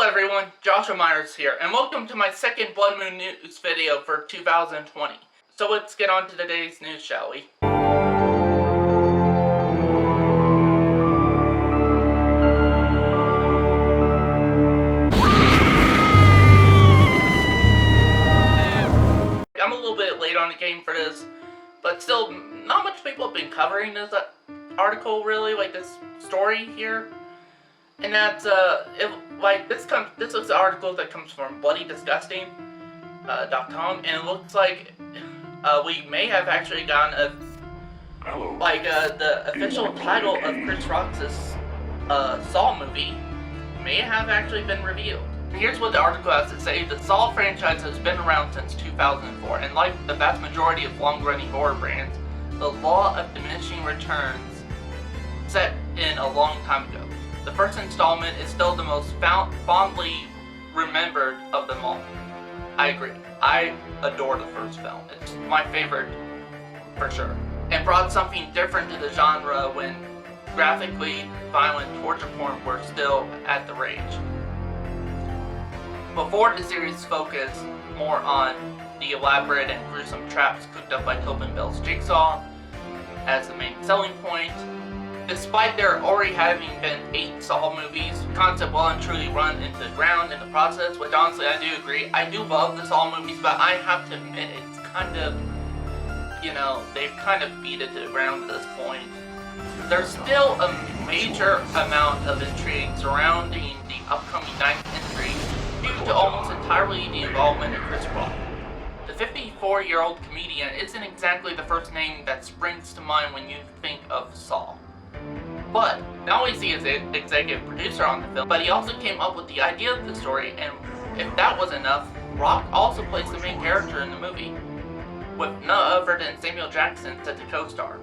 everyone, Joshua Myers here, and welcome to my second Bloodmoon news video for 2020. So let's get on to today's news, shall we? I'm a little bit late on the game for this, but still, not much people have been covering this article, really, like this story here. And that's, this is an article that comes from bloodydisgusting.com, and it looks like, we may have actually gotten the official title of Chris Rock's, Saw movie may have actually been revealed. And here's what the article has to say. The Saw franchise has been around since 2004, and like the vast majority of long-running horror brands, the law of diminishing returns set in a long time ago. The first installment is still the most fondly remembered of them all. I agree. I adore the first film. It's my favorite, for sure. And brought something different to the genre when graphically violent torture porn were still at the rage. Before the series focused more on the elaborate and gruesome traps cooked up by Tobin Bell's Jigsaw as the main selling point. Despite there already having been 8 Saw movies, the concept well and truly run into the ground in the process, which honestly I do agree. I do love the Saw movies, but I have to admit it's kind of, they've kind of beat it to the ground at this point. There's still a major amount of intrigue surrounding the upcoming 9th entry due to almost entirely the involvement of Chris Rock. The 54-year-old comedian isn't exactly the first name that springs to mind when you think of Saw. But not only is he an executive producer on the film, but he also came up with the idea of the story, and if that wasn't enough, Rock also plays the main character in the movie, with none other than Samuel Jackson set to co-star.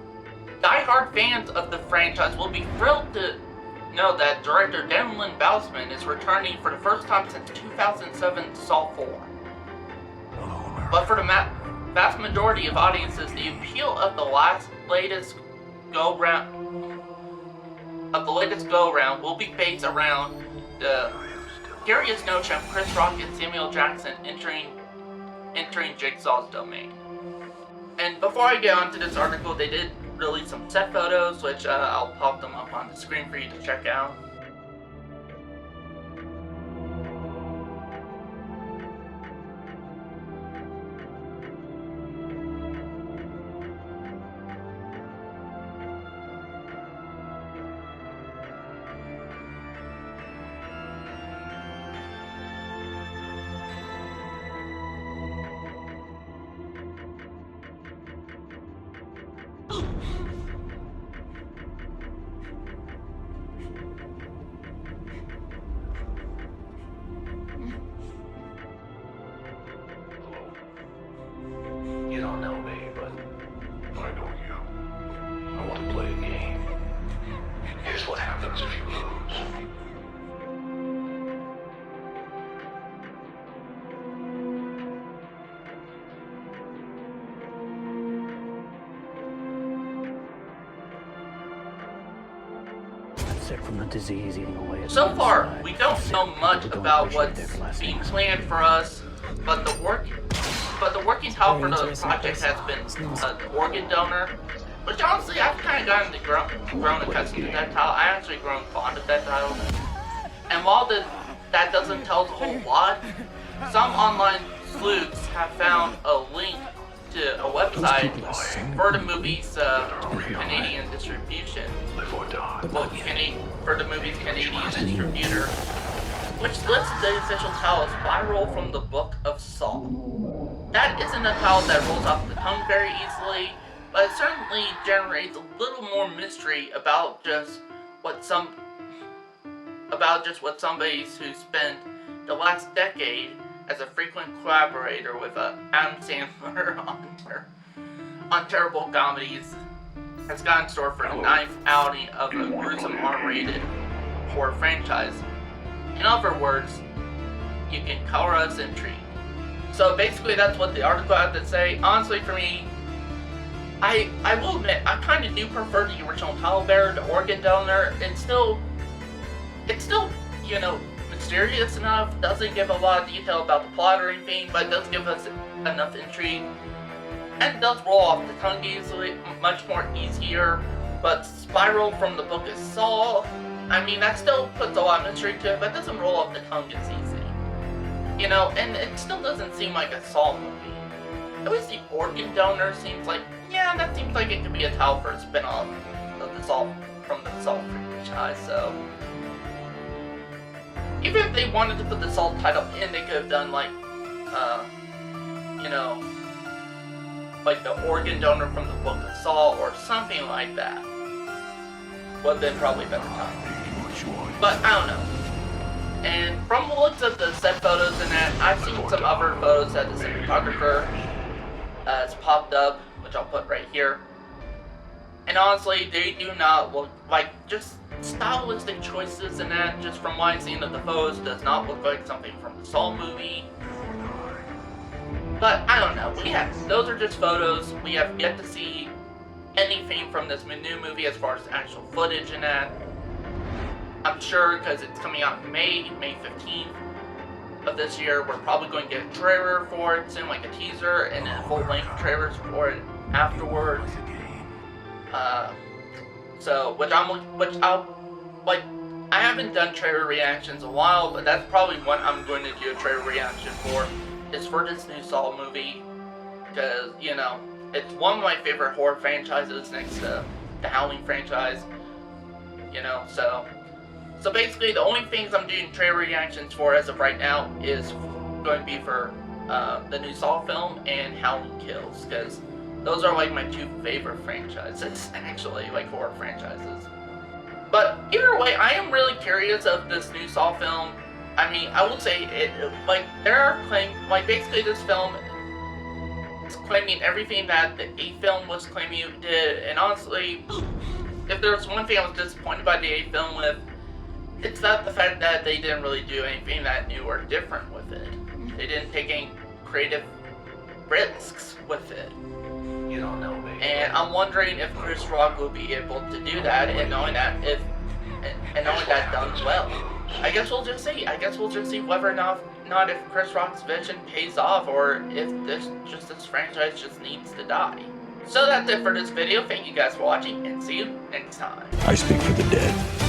Die-hard fans of the franchise will be thrilled to know that director Devlin Bousman is returning for the first time since 2007's Saw 4. But for the vast majority of audiences, the appeal of the latest go-round will be based around the curious notion of Chris Rock and Samuel Jackson entering Jigsaw's domain. And before I get onto this article, they did release some set photos, which I'll pop them up on the screen for you to check out. You don't know me, but I know you. I want to play a game. Here's what happens if you lose. Sick from the disease eating away at So far, we don't know much about what's being planned for us, but the working title for the project has been the organ donor, which honestly I've kind of gotten grown accustomed to that title. I actually grown fond of that title. And while that doesn't tell us a whole lot, some online sleuths have found a link to a website for the movie's Canadian distribution. For the movie's Canadian distributor, which lists the official title as viral from the Book of Saw. That isn't a title that rolls off the tongue very easily, but it certainly generates a little more mystery about just what somebody who spent the last decade as a frequent collaborator with Adam Sandler on terrible comedies has got in store for the 9th outing of a gruesome R-rated horror franchise. In other words, you can color us intrigued. So basically that's what the article had to say. Honestly, for me, I will admit, I kind of do prefer the original title better, the organ donor. It's still, mysterious enough, doesn't give a lot of detail about the plot or anything, but does give us enough intrigue, and does roll off the tongue easily, much more easier. But Spiral from the Book of Saw, I mean, that still puts a lot of mystery to it, but doesn't roll off the tongue as easy. You know, and it still doesn't seem like a Saw movie. At least the organ donor seems like, yeah, that seems like it could be a title for a spin-off of the Saw, from the Saw franchise, so. Even if they wanted to put the Saw title in, they could have done like, you know, like the organ donor from the Book of Saw or something like that. Would have been probably better time. But I don't know. And from the looks of the set photos and that, I've seen some other photos that the cinematographer has popped up, which I'll put right here. And honestly, they do not look like, just stylistic choices in that, just from what I've seen of the photos, does not look like something from the Saw movie. But I don't know, those are just photos. We have yet to see anything from this new movie as far as actual footage in that. I'm sure because it's coming out in May 15th of this year, we're probably going to get a trailer for it soon, like a teaser, and then full-length trailers for it afterwards. I haven't done trailer reactions in a while, but that's probably what I'm going to do a trailer reaction for, is for this new Saw movie, because, you know, it's one of my favorite horror franchises next to the Halloween franchise, you know, so basically the only things I'm doing trailer reactions for as of right now is going to be for the new Saw film and Halloween Kills, because those are like my two favorite franchises, actually, like horror franchises. But either way, I am really curious of this new Saw film. I mean, I will say it, like, there are claims, like, basically this film is claiming everything that the A film was claiming it did, and honestly, if there was one thing I was disappointed by the A film with, it's not the fact that they didn't really do anything that new or different with it. They didn't take any creative risks with it. You don't know me. And I'm wondering if Chris Rock will be able to do that, and knowing that done well. I guess we'll just see. I guess we'll just see whether or not if Chris Rock's vision pays off, or if this franchise just needs to die. So that's it for this video. Thank you guys for watching, and see you next time. I speak for the dead.